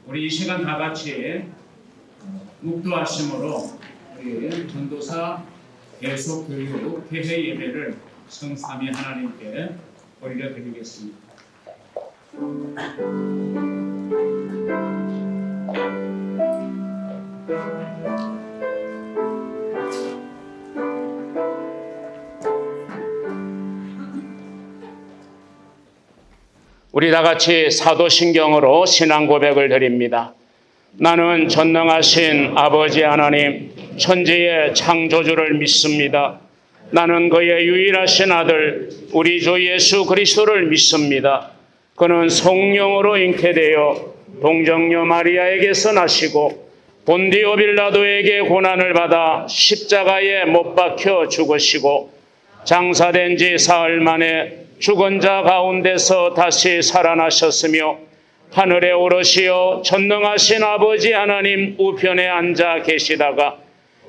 우리 이 시간 다 같이 묵도하심으로 우리 전도사 계속 교육 개회 예배를 성삼위 하나님께 올려드리겠습니다. 우리 다 같이 사도신경으로 신앙 고백을 드립니다. 나는 전능하신 아버지 하나님 천지의 창조주를 믿습니다. 나는 그의 유일하신 아들 우리 주 예수 그리스도를 믿습니다. 그는 성령으로 잉태되어 동정녀 마리아에게서 나시고 본디오 빌라도에게 고난을 받아 십자가에 못 박혀 죽으시고 장사된 지 사흘 만에 죽은 자 가운데서 다시 살아나셨으며 하늘에 오르시어 전능하신 아버지 하나님 우편에 앉아 계시다가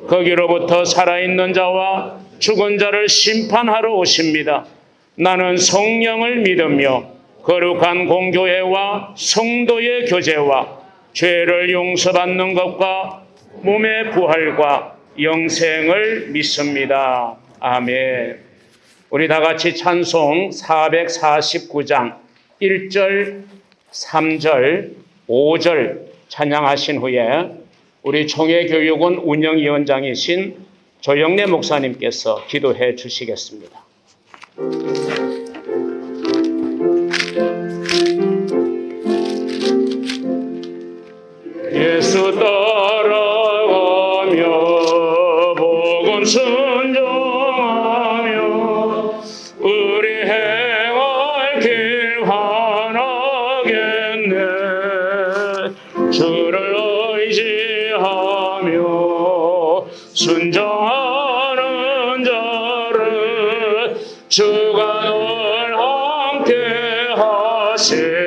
거기로부터 살아있는 자와 죽은 자를 심판하러 오십니다. 나는 성령을 믿으며 거룩한 공교회와 성도의 교제와 죄를 용서받는 것과 몸의 부활과 영생을 믿습니다. 아멘. 우리 다 같이 찬송 449장 1절, 3절, 5절 찬양하신 후에 우리 총회교육원 운영위원장이신 조영래 목사님께서 기도해 주시겠습니다. 예수 따라가며 복음 순종하며 우리 행할 길 하나겠네. 주를 의지하며 순종하는 자를 주가 늘 함께 하시리라.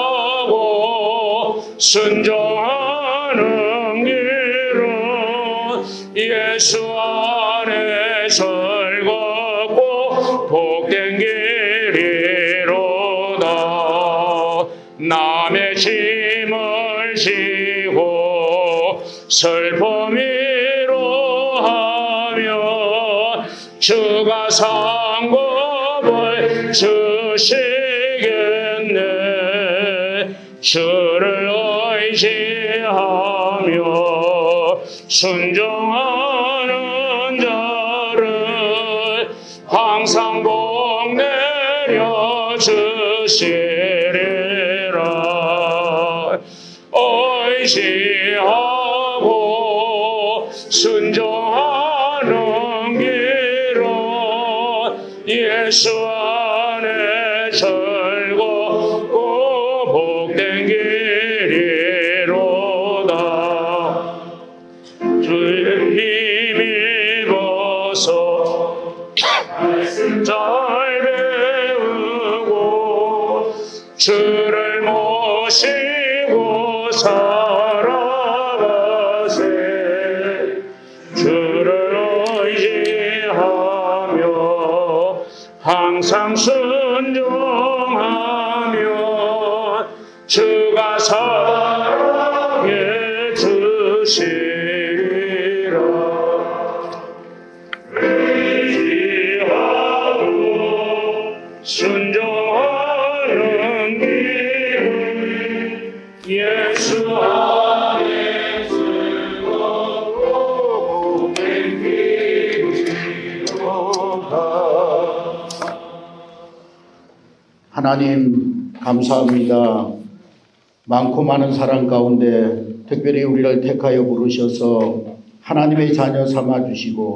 의지하고 순종하는 길은 예수 안에 즐겁고 복된 길이로다. 남의 짐을 지고 슬픔 위로하며 주가 상급을 주시겠네. 주를 의지하며 순종하는 자를 항상 복 내려 주시리라. 의지하고 순종하는 길은 예수 안에 즐겁고 복된 길이로다. 주의 힘입어서 말씀 잘 배우고 주를 모시고 살아가세. 주를 의지하며 항상 순종하며 주가 사랑해 주시리라. 의지하고 순종하는 길은 예수 안에 즐겁고 복된 길이로다. 하나님 감사합니다. 많고 많은 사랑 가운데 특별히 우리를 택하여 부르셔서 하나님의 자녀 삼아주시고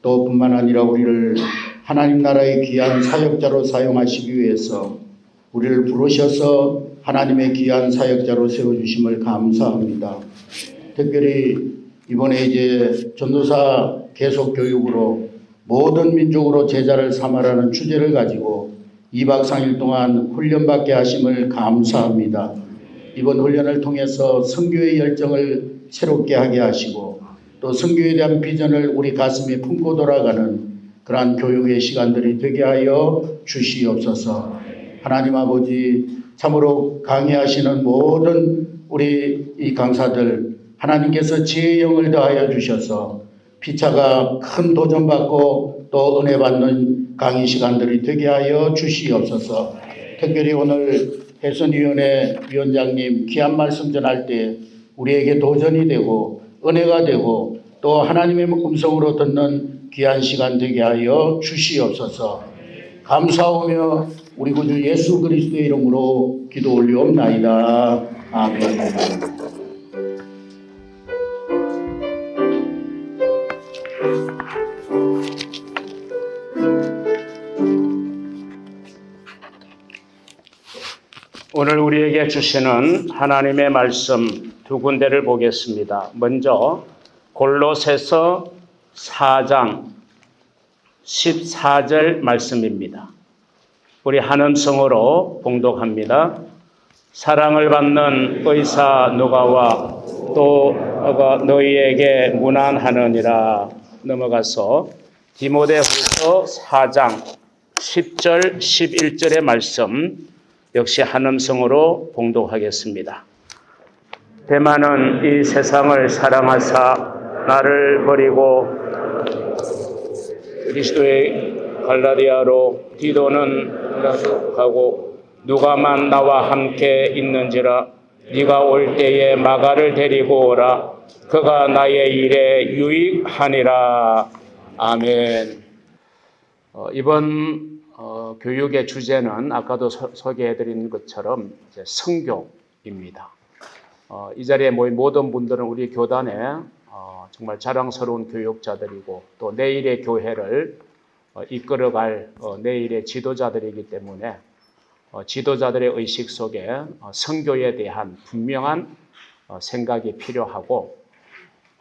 또 뿐만 아니라 우리를 하나님 나라의 귀한 사역자로 사용하시기 위해서 우리를 부르셔서 하나님의 귀한 사역자로 세워주심을 감사합니다. 특별히 이번에 이제 전도사 계속 교육으로 모든 민족으로 제자를 삼아라는 주제를 가지고 2박 3일 동안 훈련받게 하심을 감사합니다. 이번 훈련을 통해서 선교의 열정을 새롭게 하게 하시고 또 선교에 대한 비전을 우리 가슴에 품고 돌아가는 그러한 교육의 시간들이 되게 하여 주시옵소서. 하나님 아버지 참으로 강의하시는 모든 우리 이 강사들 하나님께서 지혜의 영을 더하여 주셔서 피차가 큰 도전받고 또 은혜 받는 강의 시간들이 되게 하여 주시옵소서. 특별히 오늘 해선위원회 위원장님 귀한 말씀 전할 때 우리에게 도전이 되고 은혜가 되고 또 하나님의 음성으로 듣는 귀한 시간 되게 하여 주시옵소서. 감사하며 우리 구주 예수 그리스도의 이름으로 기도 올리옵나이다. 아멘. 오늘 우리에게 주시는 하나님의 말씀 두 군데를 보겠습니다. 먼저 골로새서 4장 14절 말씀입니다. 우리 한음성으로 봉독합니다. 사랑을 받는 의사 누가와 또 너희에게 문안하느니라. 넘어가서 디모데후서 4장 10절 11절의 말씀 역시 한음성으로 봉독하겠습니다. 대만은 이 세상을 사랑하사 나를 버리고 그리스도의 갈라디아로 디도는 가고 누가만 나와 함께 있는지라 네가 올 때에 마가를 데리고 오라. 그가 나의 일에 유익하니라. 아멘. 이번 교육의 주제는 아까도 소개해드린 것처럼 이제 선교입니다. 이 자리에 모인 모든 분들은 우리 교단에 정말 자랑스러운 교육자들이고 또 내일의 교회를 이끌어갈 내일의 지도자들이기 때문에 지도자들의 의식 속에 선교에 대한 분명한 생각이 필요하고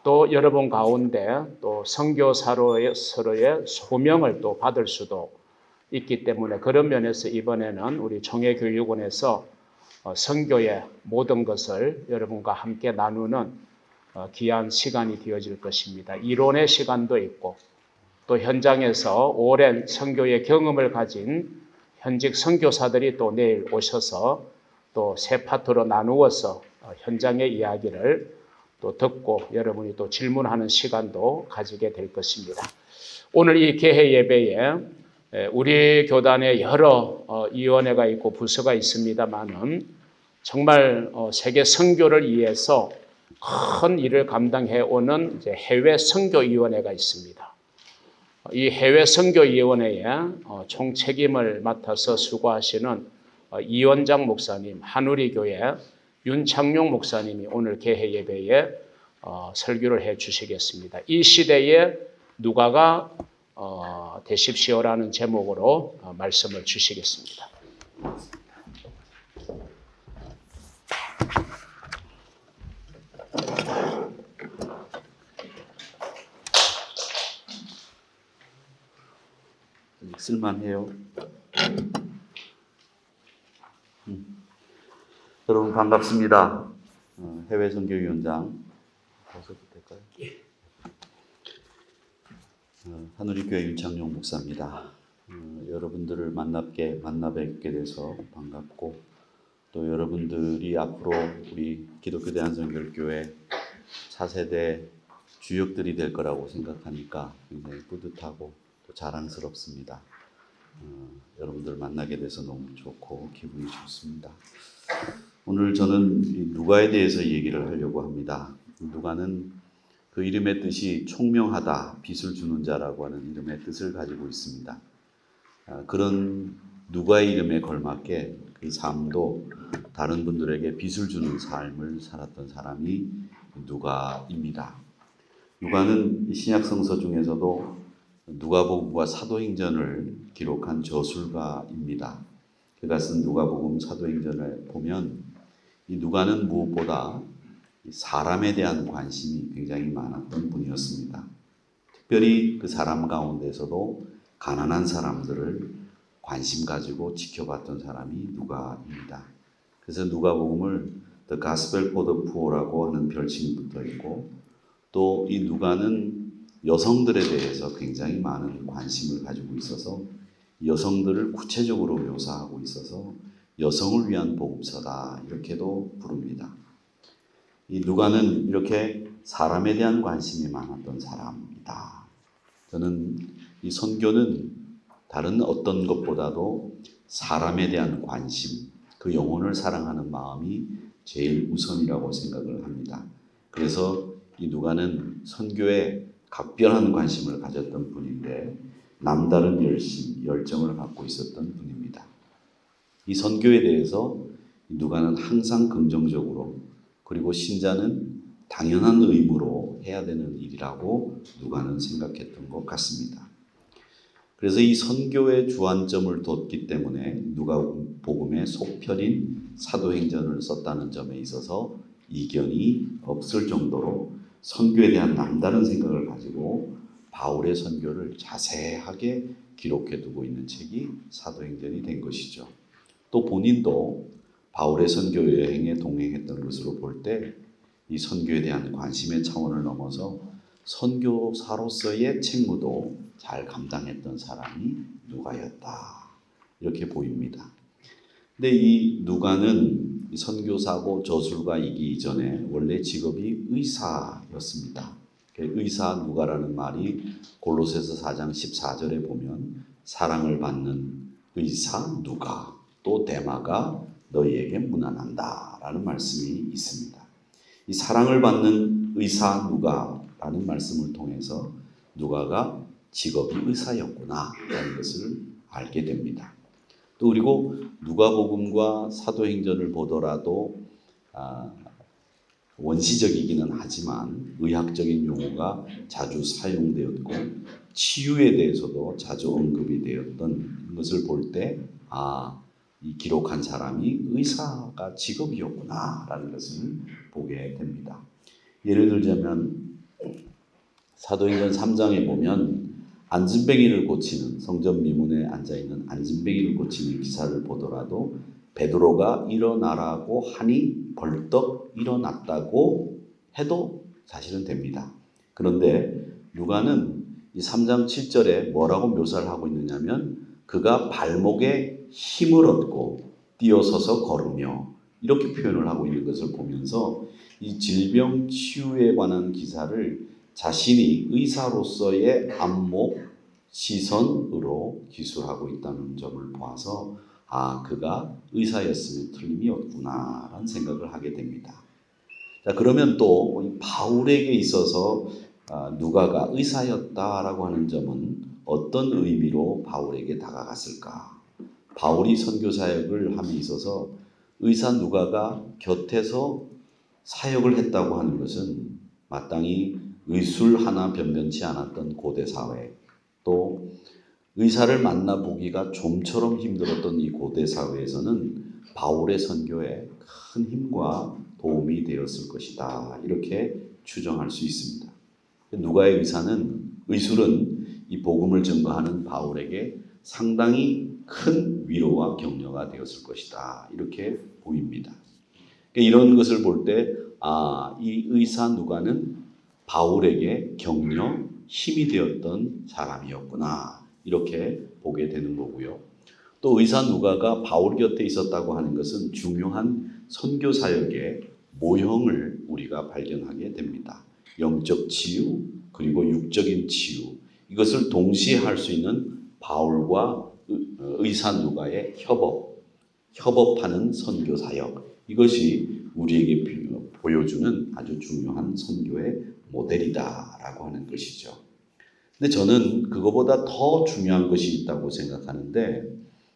또 여러분 가운데 또 선교사로의 소명을 또 받을 수도 있기 때문에 그런 면에서 이번에는 우리 총회교육원에서 선교의 모든 것을 여러분과 함께 나누는 귀한 시간이 되어질 것입니다. 이론의 시간도 있고 또 현장에서 오랜 선교의 경험을 가진 현직 선교사들이 또 내일 오셔서 또 세 파트로 나누어서 현장의 이야기를 또 듣고 여러분이 또 질문하는 시간도 가지게 될 것입니다. 오늘 이 개회 예배에 우리 교단에 여러 위원회가 있고 부서가 있습니다만은 정말 세계 선교를 위해서 큰 일을 감당해 오는 해외 선교위원회가 있습니다. 이 해외 선교위원회에 총 책임을 맡아서 수고하시는 이원장 목사님, 한우리교회 윤창용 목사님이 오늘 개회 예배에 설교를 해 주시겠습니다. 이 시대에 누가가 되십시오라는 제목으로 말씀을 주시겠습니다. 쓸만해요. 여러분 반갑습니다. 해외 선교위원장 벗어도 될까요? 한우리교회 윤창용 목사입니다. 여러분들을 만나 뵙게 돼서 반갑고 또 여러분들이 앞으로 우리 기독교 대한선교회 차세대 주역들이 될 거라고 생각하니까 굉장히 뿌듯하고 또 자랑스럽습니다. 여러분들 만나게 돼서 너무 좋고 기분이 좋습니다. 오늘 저는 누가에 대해서 얘기를 하려고 합니다. 누가는 그 이름의 뜻이 총명하다, 빛을 주는 자라고 하는 이름의 뜻을 가지고 있습니다. 그런 누가의 이름에 걸맞게 그 삶도 다른 분들에게 빛을 주는 삶을 살았던 사람이 누가입니다. 누가는 신약 성서 중에서도 누가복음과 사도행전을 기록한 저술가입니다. 그가 쓴 누가복음 사도행전을 보면 이 누가는 무엇보다 사람에 대한 관심이 굉장히 많았던 분이었습니다. 특별히 그 사람 가운데서도 가난한 사람들을 관심 가지고 지켜봤던 사람이 누가입니다. 그래서 누가복음을 The Gospel for the Poor라고 하는 별칭이 붙어 있고 또 이 누가는 여성들에 대해서 굉장히 많은 관심을 가지고 있어서 여성들을 구체적으로 묘사하고 있어서 여성을 위한 복음서다 이렇게도 부릅니다. 이 누가는 이렇게 사람에 대한 관심이 많았던 사람이다. 저는 이 선교는 다른 어떤 것보다도 사람에 대한 관심, 그 영혼을 사랑하는 마음이 제일 우선이라고 생각을 합니다. 그래서 이 누가는 선교에 각별한 관심을 가졌던 분인데 남다른 열정을 갖고 있었던 분입니다. 이 선교에 대해서 누가는 항상 긍정적으로, 그리고 신자는 당연한 의무로 해야 되는 일이라고 누가는 생각했던 것 같습니다. 그래서 이 선교의 주안점을 뒀기 때문에 누가복음의 속편인 사도행전을 썼다는 점에 있어서 이견이 없을 정도로 선교에 대한 남다른 생각을 가지고 바울의 선교를 자세하게 기록해 두고 있는 책이 사도행전이 된 것이죠. 또 본인도 바울의 선교 여행에 동행했던 것으로 볼 때 이 선교에 대한 관심의 차원을 넘어서 선교사로서의 책무도 잘 감당했던 사람이 누가였다. 이렇게 보입니다. 근데 이 누가는 선교사고 저술가이기 이전에 원래 직업이 의사였습니다. 의사 누가라는 말이 골로새서 4장 14절에 보면 사랑을 받는 의사 누가 또 데마가 너희에게 문안한다 라는 말씀이 있습니다. 이 사랑을 받는 의사 누가라는 말씀을 통해서 누가가 직업이 의사였구나 라는 것을 알게 됩니다. 또 그리고 누가복음과 사도행전을 보더라도 원시적이기는 하지만 의학적인 용어가 자주 사용되었고 치유에 대해서도 자주 언급이 되었던 것을 볼 때 이 기록한 사람이 의사가 직업이었구나 라는 것을 보게 됩니다. 예를 들자면 사도행전 3장에 보면 안진뱅이를 고치는, 성전 미문에 앉아있는 안진뱅이를 고치는 기사를 보더라도 베드로가 일어나라고 하니 벌떡 일어났다고 해도 사실은 됩니다. 그런데 누가는 이 3장 7절에 뭐라고 묘사를 하고 있느냐면 그가 발목에 힘을 얻고 뛰어서서 걸으며 이렇게 표현을 하고 있는 것을 보면서 이 질병 치유에 관한 기사를 자신이 의사로서의 안목, 시선으로 기술하고 있다는 점을 보아서 그가 의사였으면 틀림이 없구나라는 생각을 하게 됩니다. 자, 그러면 또 바울에게 있어서 누가가 의사였다라고 하는 점은 어떤 의미로 바울에게 다가갔을까? 바울이 선교사역을 함에 있어서 의사 누가가 곁에서 사역을 했다고 하는 것은 마땅히 의술 하나 변변치 않았던 고대 사회, 또 의사를 만나보기가 좀처럼 힘들었던 이 고대 사회에서는 바울의 선교에 큰 힘과 도움이 되었을 것이다. 이렇게 추정할 수 있습니다. 누가의 의술은 이 복음을 전거하는 바울에게 상당히 큰 위로와 격려가 되었을 것이다. 이렇게 보입니다. 이런 것을 볼 때 이 의사 누가는 바울에게 격려, 힘이 되었던 사람이었구나 이렇게 보게 되는 거고요. 또 의사 누가가 바울 곁에 있었다고 하는 것은 중요한 선교 사역의 모형을 우리가 발견하게 됩니다. 영적 치유 그리고 육적인 치유, 이것을 동시에 할 수 있는 바울과 의사 누가의 협업하는 선교 사역, 이것이 우리에게 보여주는 아주 중요한 선교의 모델이다라고 하는 것이죠. 근데 저는 그거보다 더 중요한 것이 있다고 생각하는데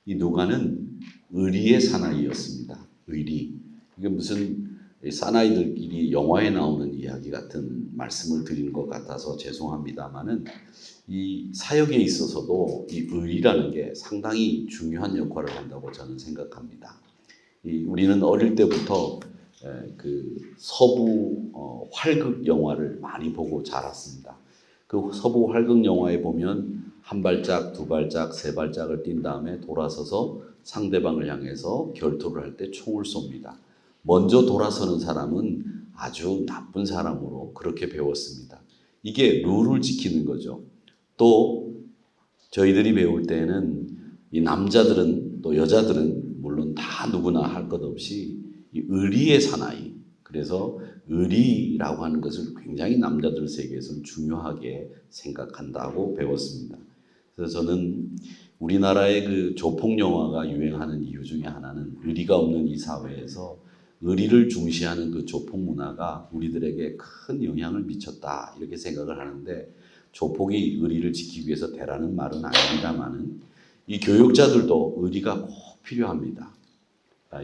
이 누가는 의리의 사나이였습니다. 의리. 이게 무슨 사나이들끼리 영화에 나오는 이야기 같은 말씀을 드리는 것 같아서 죄송합니다만은 이 사역에 있어서도 이 의리라는 게 상당히 중요한 역할을 한다고 저는 생각합니다. 우리는 어릴 때부터 그 서부 활극 영화를 많이 보고 자랐습니다. 그 서부 활극 영화에 보면 한 발짝, 두 발짝, 세 발짝을 뛴 다음에 돌아서서 상대방을 향해서 결투를 할 때 총을 쏩니다. 먼저 돌아서는 사람은 아주 나쁜 사람으로 그렇게 배웠습니다. 이게 룰을 지키는 거죠. 또 저희들이 배울 때는 이 남자들은 또 여자들은 물론 다 누구나 할 것 없이 이 의리의 사나이, 그래서 의리라고 하는 것을 굉장히 남자들 세계에서는 중요하게 생각한다고 배웠습니다. 그래서 저는 우리나라의 그 조폭 영화가 유행하는 이유 중에 하나는 의리가 없는 이 사회에서 의리를 중시하는 그 조폭 문화가 우리들에게 큰 영향을 미쳤다, 이렇게 생각을 하는데, 조폭이 의리를 지키기 위해서 대라는 말은 아닙니다만은 이 교육자들도 의리가 꼭 필요합니다.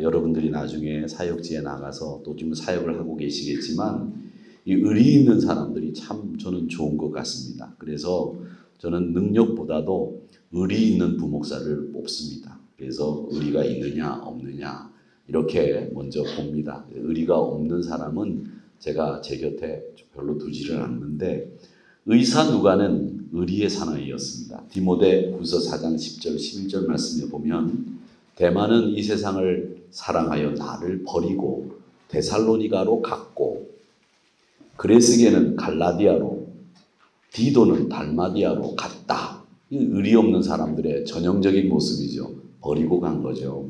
여러분들이 나중에 사역지에 나가서 또 지금 사역을 하고 계시겠지만 이 의리 있는 사람들이 참 저는 좋은 것 같습니다. 그래서 저는 능력보다도 의리 있는 부목사를 뽑습니다. 그래서 의리가 있느냐 없느냐 이렇게 먼저 봅니다. 의리가 없는 사람은 제가 제 곁에 별로 두지를 않는데, 의사 누가는 의리의 사나이였습니다. 디모데후서 4장 10절 11절 말씀에 보면, 대마는 이 세상을 사랑하여 나를 버리고 데살로니가로 갔고, 그레스게는 갈라디아로, 디도는 달마디아로 갔다. 이 의리 없는 사람들의 전형적인 모습이죠. 버리고 간 거죠.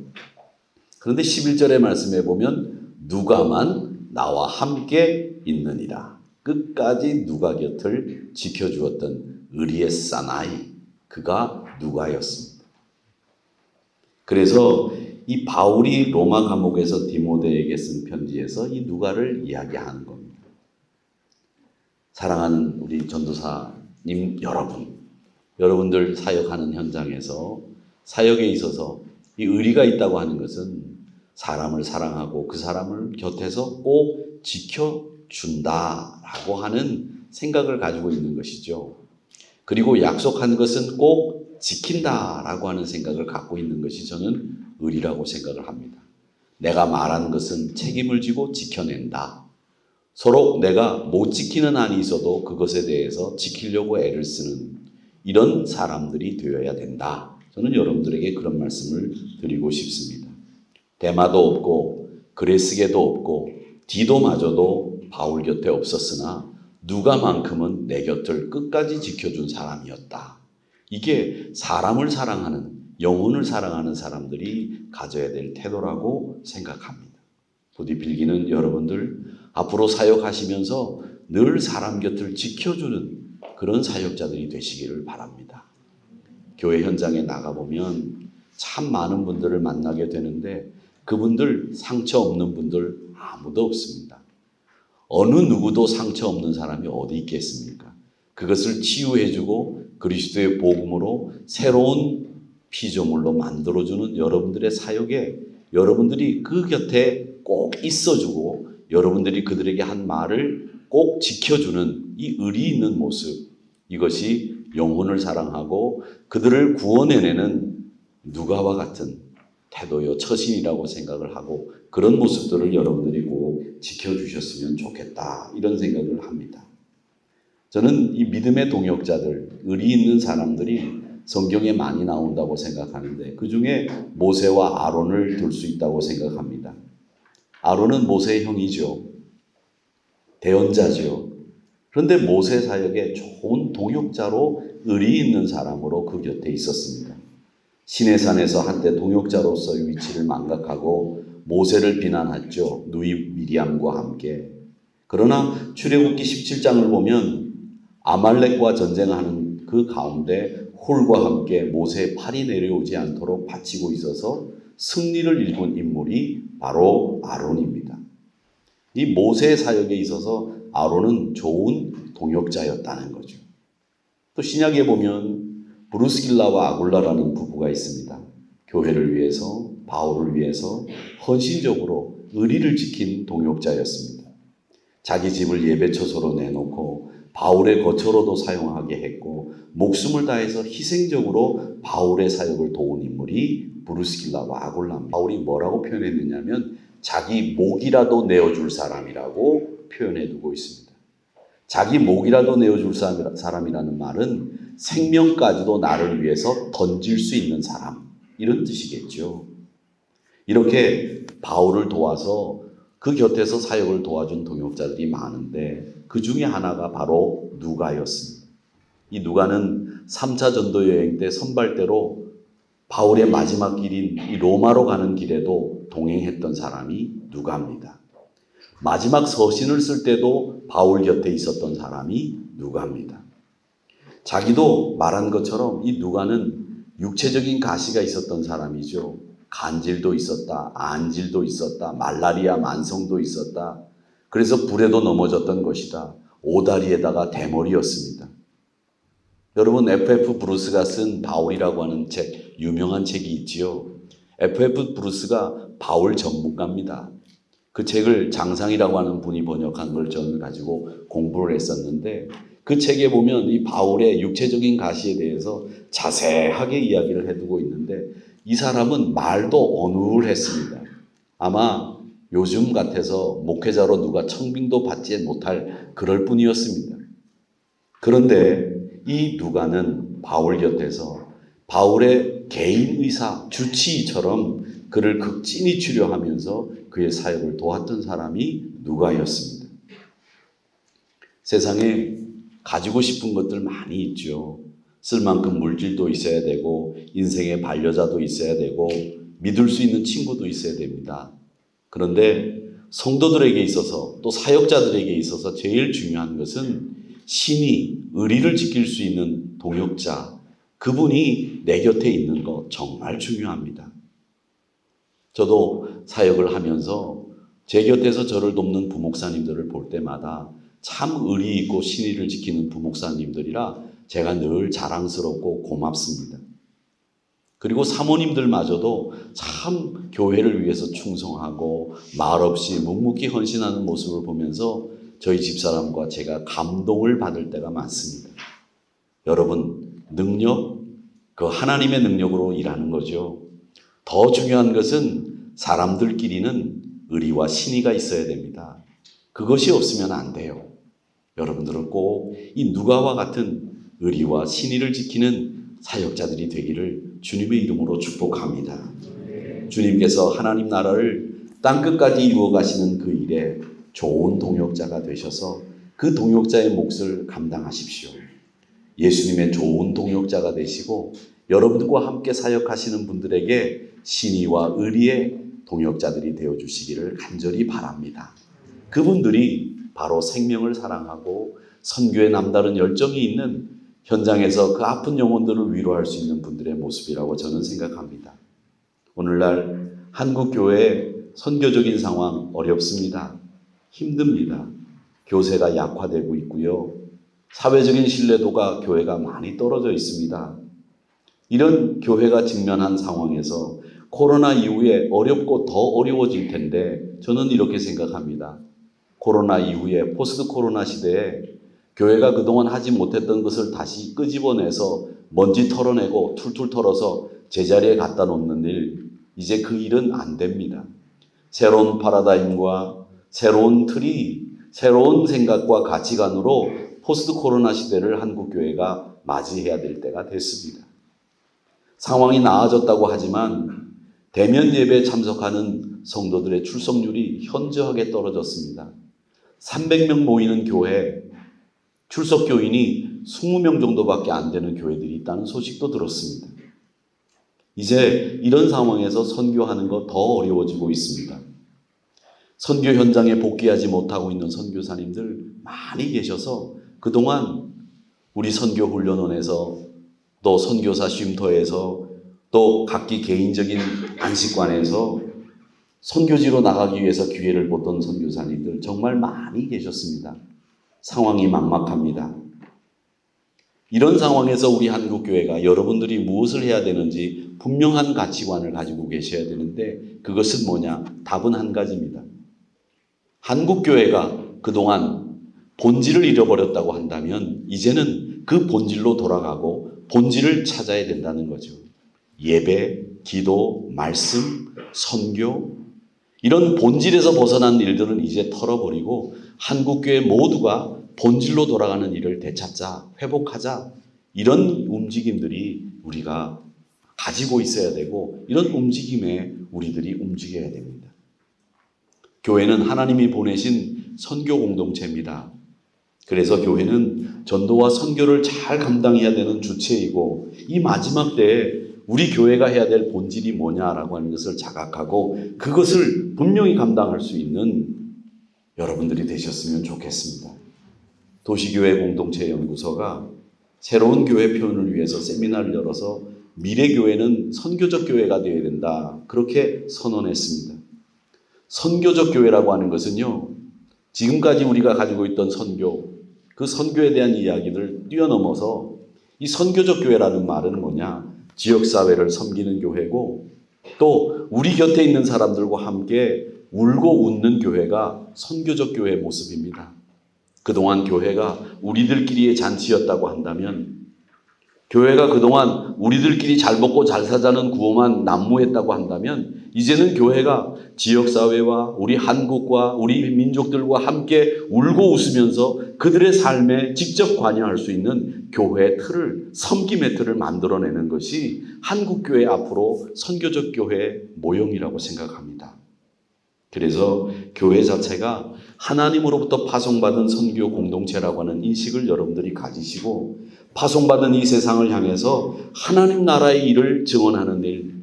그런데 11절의 말씀에 보면 누가만 나와 함께 있느니라. 끝까지 누가 곁을 지켜주었던 의리의 사나이, 그가 누가였습니다. 그래서 이 바울이 로마 감옥에서 디모데에게 쓴 편지에서 이 누가를 이야기하는 겁니다. 사랑하는 우리 전도사님 여러분들 사역하는 현장에서 사역에 있어서 이 의리가 있다고 하는 것은 사람을 사랑하고 그 사람을 곁에서 꼭 지켜준다라고 하는 생각을 가지고 있는 것이죠. 그리고 약속한 것은 꼭 지킨다라고 하는 생각을 갖고 있는 것이 저는 의리라고 생각을 합니다. 내가 말한 것은 책임을 지고 지켜낸다. 서로 내가 못 지키는 한이 있어도 그것에 대해서 지키려고 애를 쓰는 이런 사람들이 되어야 된다. 저는 여러분들에게 그런 말씀을 드리고 싶습니다. 데마도 없고 그레스게도 없고 디도마저도 바울 곁에 없었으나 누가만큼은 내 곁을 끝까지 지켜준 사람이었다. 이게 사람을 사랑하는, 영혼을 사랑하는 사람들이 가져야 될 태도라고 생각합니다. 부디 빌기는 여러분들 앞으로 사역하시면서 늘 사람 곁을 지켜주는 그런 사역자들이 되시기를 바랍니다. 교회 현장에 나가보면 참 많은 분들을 만나게 되는데 그분들 상처 없는 분들 아무도 없습니다. 어느 누구도 상처 없는 사람이 어디 있겠습니까? 그것을 치유해주고 그리스도의 복음으로 새로운 피조물로 만들어주는 여러분들의 사역에 여러분들이 그 곁에 꼭 있어주고 여러분들이 그들에게 한 말을 꼭 지켜주는 이 의리 있는 모습, 이것이 영혼을 사랑하고 그들을 구원해내는 누가와 같은 태도요 처신이라고 생각을 하고 그런 모습들을 여러분들이 꼭 지켜주셨으면 좋겠다, 이런 생각을 합니다. 저는 이 믿음의 동역자들, 의리 있는 사람들이 성경에 많이 나온다고 생각하는데 그 중에 모세와 아론을 들 수 있다고 생각합니다. 아론은 모세의 형이죠. 대언자죠. 그런데 모세 사역에 좋은 동역자로 의리 있는 사람으로 그 곁에 있었습니다. 시내산에서 한때 동역자로서의 위치를 망각하고 모세를 비난했죠. 누이 미리암과 함께. 그러나 출애굽기 17장을 보면 아말렉과 전쟁하는 그 가운데 홀과 함께 모세의 팔이 내려오지 않도록 받치고 있어서 승리를 일군 인물이 바로 아론입니다. 이 모세의 사역에 있어서 아론은 좋은 동역자였다는 거죠. 또 신약에 보면 브루스길라와 아굴라라는 부부가 있습니다. 교회를 위해서, 바울을 위해서 헌신적으로 의리를 지킨 동역자였습니다. 자기 집을 예배처소로 내놓고 바울의 거처로도 사용하게 했고 목숨을 다해서 희생적으로 바울의 사역을 도운 인물이 브루스길라와 아굴라입니다. 바울이 뭐라고 표현했느냐면 자기 목이라도 내어줄 사람이라고 표현해 두고 있습니다. 자기 목이라도 내어줄 사람이라는 말은 생명까지도 나를 위해서 던질 수 있는 사람, 이런 뜻이겠죠. 이렇게 바울을 도와서 그 곁에서 사역을 도와준 동역자들이 많은데 그 중에 하나가 바로 누가였습니다. 이 누가는 3차 전도 여행 때 선발대로 바울의 마지막 길인 이 로마로 가는 길에도 동행했던 사람이 누가입니다. 마지막 서신을 쓸 때도 바울 곁에 있었던 사람이 누가입니다. 자기도 말한 것처럼 이 누가는 육체적인 가시가 있었던 사람이죠. 간질도 있었다, 안질도 있었다, 말라리아 만성도 있었다. 그래서 불에도 넘어졌던 것이다. 오다리에다가 대머리였습니다. 여러분, F.F. 브루스가 쓴 바울이라고 하는 책, 유명한 책이 있지요. F.F. 브루스가 바울 전문가입니다. 그 책을 장상이라고 하는 분이 번역한 걸 저는 가지고 공부를 했었는데, 그 책에 보면 이 바울의 육체적인 가시에 대해서 자세하게 이야기를 해두고 있는데, 이 사람은 말도 어눌했습니다. 아마 요즘 같아서 목회자로 누가 청빙도 받지 못할 그럴 뿐이었습니다. 그런데 이 누가는 바울 곁에서 바울의 개인 의사, 주치의처럼 그를 극진히 치료하면서 그의 사역을 도왔던 사람이 누가였습니다. 세상에 가지고 싶은 것들 많이 있죠. 쓸 만큼 물질도 있어야 되고, 인생의 반려자도 있어야 되고, 믿을 수 있는 친구도 있어야 됩니다. 그런데 성도들에게 있어서, 또 사역자들에게 있어서 제일 중요한 것은 신이 의리를 지킬 수 있는 동역자, 그분이 내 곁에 있는 거 정말 중요합니다. 저도 사역을 하면서 제 곁에서 저를 돕는 부목사님들을 볼 때마다 참 의리 있고 신의를 지키는 부목사님들이라 제가 늘 자랑스럽고 고맙습니다. 그리고 사모님들마저도 참 교회를 위해서 충성하고 말없이 묵묵히 헌신하는 모습을 보면서 저희 집사람과 제가 감동을 받을 때가 많습니다. 여러분, 능력, 그 하나님의 능력으로 일하는 거죠. 더 중요한 것은 사람들끼리는 의리와 신의가 있어야 됩니다. 그것이 없으면 안 돼요. 여러분들은 꼭 이 누가와 같은 의리와 신의를 지키는 사역자들이 되기를 주님의 이름으로 축복합니다. 주님께서 하나님 나라를 땅끝까지 이루어 가시는 그 일에 좋은 동역자가 되셔서 그 동역자의 몫을 감당하십시오. 예수님의 좋은 동역자가 되시고 여러분들과 함께 사역하시는 분들에게 신의와 의리의 동역자들이 되어주시기를 간절히 바랍니다. 그분들이 바로 생명을 사랑하고 선교에 남다른 열정이 있는 현장에서 그 아픈 영혼들을 위로할 수 있는 분들의 모습이라고 저는 생각합니다. 오늘날 한국교회의 선교적인 상황 어렵습니다. 힘듭니다. 교세가 약화되고 있고요. 사회적인 신뢰도가 교회가 많이 떨어져 있습니다. 이런 교회가 직면한 상황에서 코로나 이후에 어렵고 더 어려워질 텐데 저는 이렇게 생각합니다. 코로나 이후에 포스트 코로나 시대에 교회가 그동안 하지 못했던 것을 다시 끄집어내서 먼지 털어내고 툴툴 털어서 제자리에 갖다 놓는 일, 이제 그 일은 안 됩니다. 새로운 파라다임과 새로운 틀이, 새로운 생각과 가치관으로 포스트 코로나 시대를 한국교회가 맞이해야 될 때가 됐습니다. 상황이 나아졌다고 하지만 대면 예배에 참석하는 성도들의 출석률이 현저하게 떨어졌습니다. 300명 모이는 교회, 출석 교인이 20명 정도밖에 안 되는 교회들이 있다는 소식도 들었습니다. 이제 이런 상황에서 선교하는 거 더 어려워지고 있습니다. 선교 현장에 복귀하지 못하고 있는 선교사님들 많이 계셔서 그동안 우리 선교훈련원에서 또 선교사 쉼터에서 또 각기 개인적인 안식관에서 선교지로 나가기 위해서 기회를 보던 선교사님들 정말 많이 계셨습니다. 상황이 막막합니다. 이런 상황에서 우리 한국교회가 여러분들이 무엇을 해야 되는지 분명한 가치관을 가지고 계셔야 되는데 그것은 뭐냐? 답은 한 가지입니다. 한국교회가 그동안 본질을 잃어버렸다고 한다면 이제는 그 본질로 돌아가고 본질을 찾아야 된다는 거죠. 예배, 기도, 말씀, 선교, 이런 본질에서 벗어난 일들은 이제 털어버리고 한국교회 모두가 본질로 돌아가는 일을 되찾자, 회복하자, 이런 움직임들이 우리가 가지고 있어야 되고 이런 움직임에 우리들이 움직여야 됩니다. 교회는 하나님이 보내신 선교 공동체입니다. 그래서 교회는 전도와 선교를 잘 감당해야 되는 주체이고 이 마지막 때에 우리 교회가 해야 될 본질이 뭐냐라고 하는 것을 자각하고 그것을 분명히 감당할 수 있는 여러분들이 되셨으면 좋겠습니다. 도시교회 공동체 연구소가 새로운 교회 표현을 위해서 세미나를 열어서 미래교회는 선교적 교회가 되어야 된다. 그렇게 선언했습니다. 선교적 교회라고 하는 것은요, 지금까지 우리가 가지고 있던 선교, 그 선교에 대한 이야기를 뛰어넘어서 이 선교적 교회라는 말은 뭐냐? 지역사회를 섬기는 교회고 또 우리 곁에 있는 사람들과 함께 울고 웃는 교회가 선교적 교회의 모습입니다. 그동안 교회가 우리들끼리의 잔치였다고 한다면, 교회가 그동안 우리들끼리 잘 먹고 잘 사자는 구호만 난무했다고 한다면, 이제는 교회가 지역사회와 우리 한국과 우리 민족들과 함께 울고 웃으면서 그들의 삶에 직접 관여할 수 있는 교회의 틀을, 섬김의 틀을 만들어내는 것이 한국교회 앞으로 선교적 교회의 모형이라고 생각합니다. 그래서 교회 자체가 하나님으로부터 파송받은 선교 공동체라고 하는 인식을 여러분들이 가지시고, 파송받은 이 세상을 향해서 하나님 나라의 일을 증언하는 일,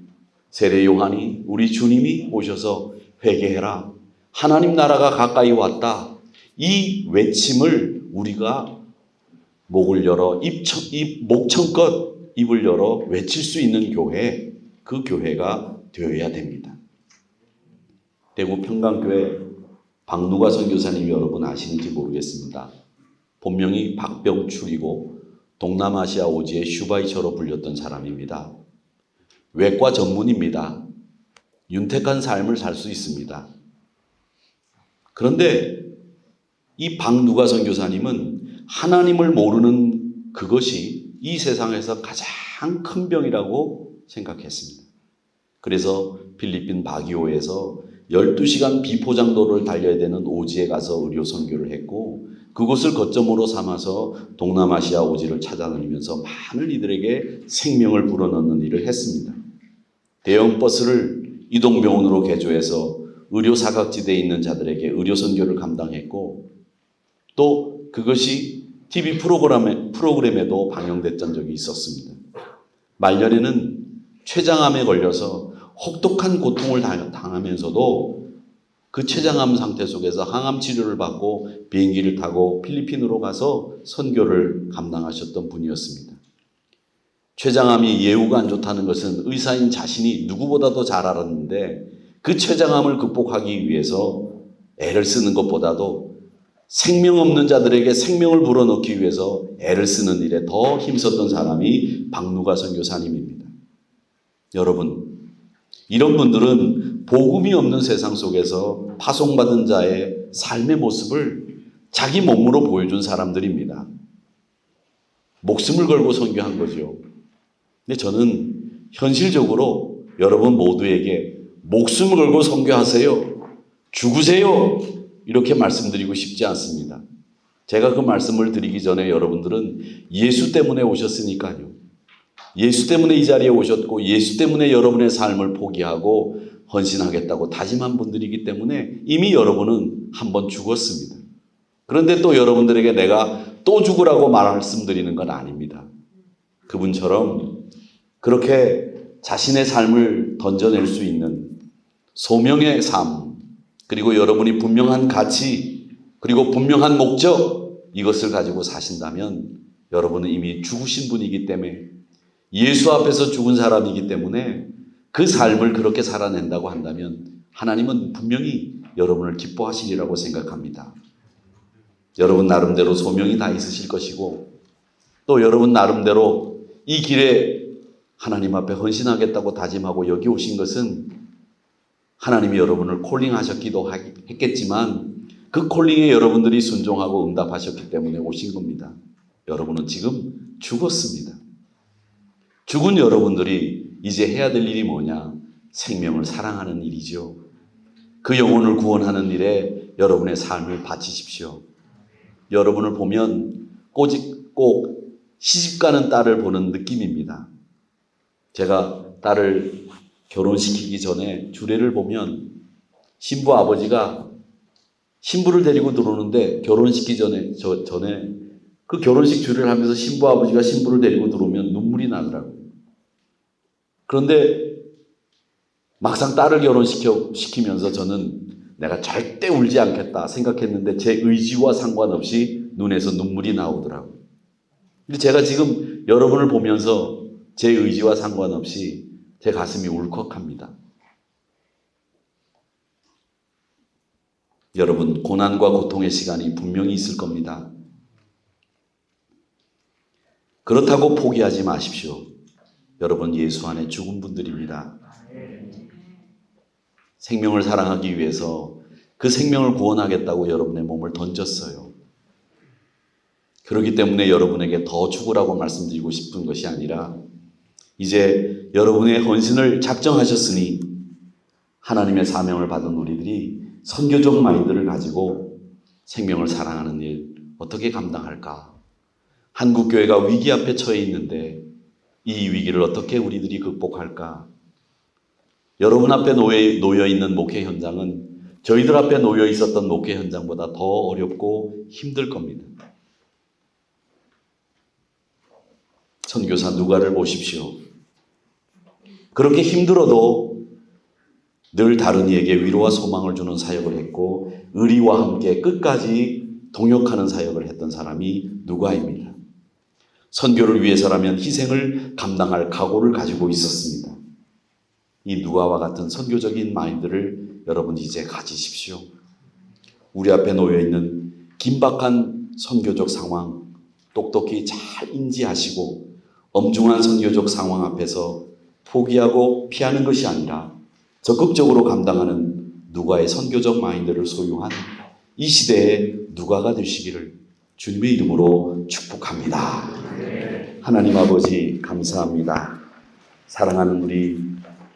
세례 요한이, 우리 주님이 오셔서 회개해라, 하나님 나라가 가까이 왔다, 이 외침을 우리가 목을 열어 목청껏 입을 열어 외칠 수 있는 교회, 그 교회가 되어야 됩니다. 대구 평강교회 박누가 선교사님 여러분 아시는지 모르겠습니다. 본명이 박병출이고 동남아시아 오지의 슈바이처로 불렸던 사람입니다. 외과 전문입니다. 윤택한 삶을 살 수 있습니다. 그런데 이 박누가 선교사님은 하나님을 모르는 그것이 이 세상에서 가장 큰 병이라고 생각했습니다. 그래서 필리핀 바기오에서 12시간 비포장도를 달려야 되는 오지에 가서 의료 선교를 했고, 그곳을 거점으로 삼아서 동남아시아 오지를 찾아다니면서 많은 이들에게 생명을 불어넣는 일을 했습니다. 대형 버스를 이동병원으로 개조해서 의료 사각지대에 있는 자들에게 의료 선교를 감당했고, 또 그것이 TV 프로그램에도 방영됐던 적이 있었습니다. 말년에는 췌장암에 걸려서 혹독한 고통을 당하면서도 그 췌장암 상태 속에서 항암 치료를 받고 비행기를 타고 필리핀으로 가서 선교를 감당하셨던 분이었습니다. 췌장암이 예후가 안 좋다는 것은 의사인 자신이 누구보다도 잘 알았는데, 그 췌장암을 극복하기 위해서 애를 쓰는 것보다도 생명 없는 자들에게 생명을 불어넣기 위해서 애를 쓰는 일에 더 힘썼던 사람이 박누가 선교사님입니다. 여러분, 이런 분들은 복음이 없는 세상 속에서 파송받은 자의 삶의 모습을 자기 몸으로 보여준 사람들입니다. 목숨을 걸고 선교한 거죠. 근데 저는 현실적으로 여러분 모두에게 목숨을 걸고 선교하세요, 죽으세요, 이렇게 말씀드리고 싶지 않습니다. 제가 그 말씀을 드리기 전에 여러분들은 예수 때문에 오셨으니까요. 예수 때문에 이 자리에 오셨고, 예수 때문에 여러분의 삶을 포기하고 헌신하겠다고 다짐한 분들이기 때문에 이미 여러분은 한번 죽었습니다. 그런데 또 여러분들에게 내가 또 죽으라고 말씀드리는 건 아닙니다. 그분처럼 그렇게 자신의 삶을 던져낼 수 있는 소명의 삶, 그리고 여러분이 분명한 가치, 그리고 분명한 목적, 이것을 가지고 사신다면 여러분은 이미 죽으신 분이기 때문에, 예수 앞에서 죽은 사람이기 때문에 그 삶을 그렇게 살아낸다고 한다면 하나님은 분명히 여러분을 기뻐하시리라고 생각합니다. 여러분 나름대로 소명이 다 있으실 것이고, 또 여러분 나름대로 이 길에 하나님 앞에 헌신하겠다고 다짐하고 여기 오신 것은 하나님이 여러분을 콜링하셨기도 했겠지만 그 콜링에 여러분들이 순종하고 응답하셨기 때문에 오신 겁니다. 여러분은 지금 죽었습니다. 죽은 여러분들이 이제 해야 될 일이 뭐냐? 생명을 사랑하는 일이죠. 그 영혼을 구원하는 일에 여러분의 삶을 바치십시오. 여러분을 보면 꼭 시집가는 딸을 보는 느낌입니다. 제가 딸을 결혼시키기 전에 주례를 보면 신부 아버지가 신부를 데리고 들어오는데, 결혼시키기 전에 그 결혼식 주례를 하면서 신부 아버지가 신부를 데리고 들어오면 눈물이 나더라고요. 그런데 막상 딸을 결혼시키면서 저는 내가 절대 울지 않겠다 생각했는데 제 의지와 상관없이 눈에서 눈물이 나오더라고요. 근데 제가 지금 여러분을 보면서 제 의지와 상관없이 제 가슴이 울컥합니다. 여러분, 고난과 고통의 시간이 분명히 있을 겁니다. 그렇다고 포기하지 마십시오. 여러분, 예수 안에 죽은 분들입니다. 생명을 사랑하기 위해서 그 생명을 구원하겠다고 여러분의 몸을 던졌어요. 그렇기 때문에 여러분에게 더 죽으라고 말씀드리고 싶은 것이 아니라 이제 여러분의 헌신을 작정하셨으니 하나님의 사명을 받은 우리들이 선교적 마인드를 가지고 생명을 사랑하는 일 어떻게 감당할까? 한국교회가 위기 앞에 처해 있는데 이 위기를 어떻게 우리들이 극복할까? 여러분 앞에 놓여 있는 목회 현장은 저희들 앞에 놓여 있었던 목회 현장보다 더 어렵고 힘들 겁니다. 선교사 누가를 보십시오. 그렇게 힘들어도 늘 다른 이에게 위로와 소망을 주는 사역을 했고 의리와 함께 끝까지 동역하는 사역을 했던 사람이 누가입니다. 선교를 위해서라면 희생을 감당할 각오를 가지고 있었습니다. 이 누가와 같은 선교적인 마인드를 여러분 이제 가지십시오. 우리 앞에 놓여있는 긴박한 선교적 상황 똑똑히 잘 인지하시고 엄중한 선교적 상황 앞에서 포기하고 피하는 것이 아니라 적극적으로 감당하는 누가의 선교적 마인드를 소유한 이 시대의 누가가 되시기를 주님의 이름으로 축복합니다. 하나님 아버지 감사합니다. 사랑하는 우리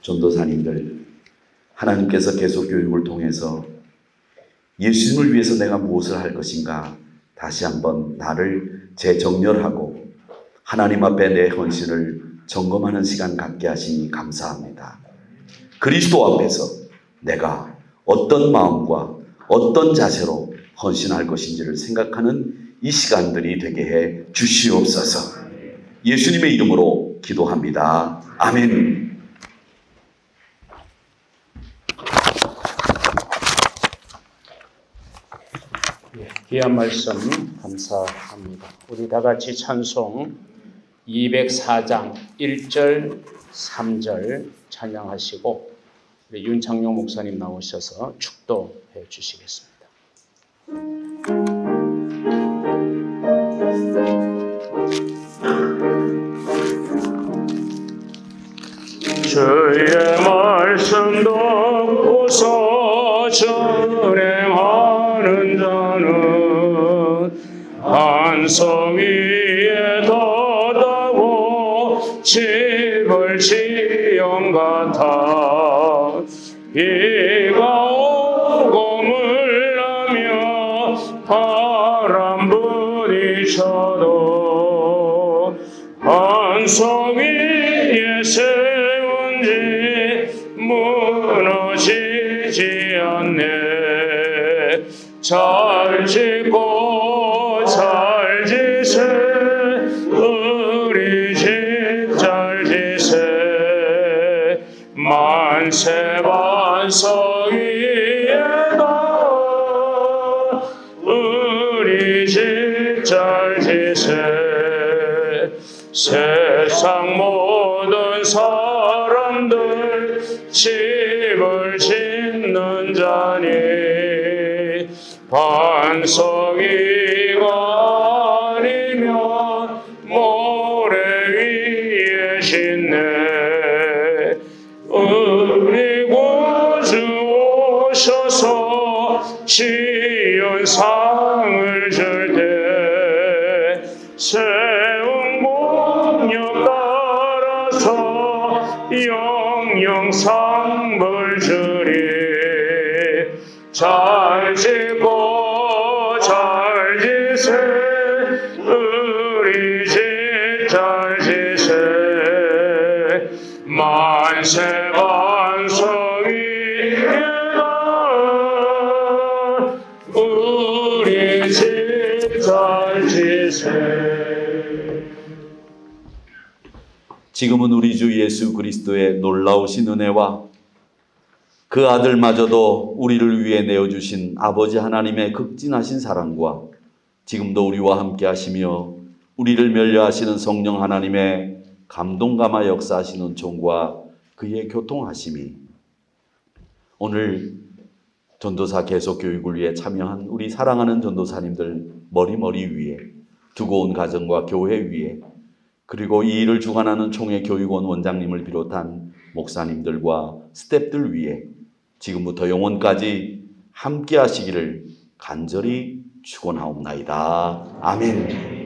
전도사님들, 하나님께서 계속 교육을 통해서 예수님을 위해서 내가 무엇을 할 것인가 다시 한번 나를 재정렬하고 하나님 앞에 내 헌신을 점검하는 시간 갖게 하시니 감사합니다. 그리스도 앞에서 내가 어떤 마음과 어떤 자세로 헌신할 것인지를 생각하는 이 시간들이 되게 해 주시옵소서. 예수님의 이름으로 기도합니다. 아멘. 귀한 말씀 감사합니다. 우리 다 같이 찬송 204장 1절 3절 찬양하시고 우리 윤창용 목사님 나오셔서 축도해 주시겠습니다. 주의 말씀 듣고서 준행하는 자는 반석 위에 덧하고 집을 지은 같아 비가 오고 물나며 바람 부딪혀도 반석 위에 세운 지 무너지지 않네. 잘 짓고 잘 지세 우리 집 잘 지세 만세 반석 위에다 우리 집 잘 지세 세상 모든 사람들 집을 짓는 자니 반석 위가 아니면 모래 위에 짓네. 우리 구주 오셔서 지은 상을 줄 때 세운 공력 따라서 영영 상을 주리. 잘 짓고 잘 지세 우리 집 잘 지세 만세 반석 위에다 우리 집 잘 지세. 지금은 우리 주 예수 그리스도의 놀라우신 은혜와 그 아들마저도 우리를 위해 내어주신 아버지 하나님의 극진하신 사랑과 지금도 우리와 함께 하시며 우리를 멸려하시는 성령 하나님의 감동감화 역사하시는 은총과 그의 교통하심이 오늘 전도사 계속 교육을 위해 참여한 우리 사랑하는 전도사님들 머리 위에 두고 온 가정과 교회 위에 그리고 이 일을 주관하는 총회 교육원 원장님을 비롯한 목사님들과 스태프들 위에 지금부터 영원까지 함께 하시기를 간절히 축원하옵나이다. 아멘.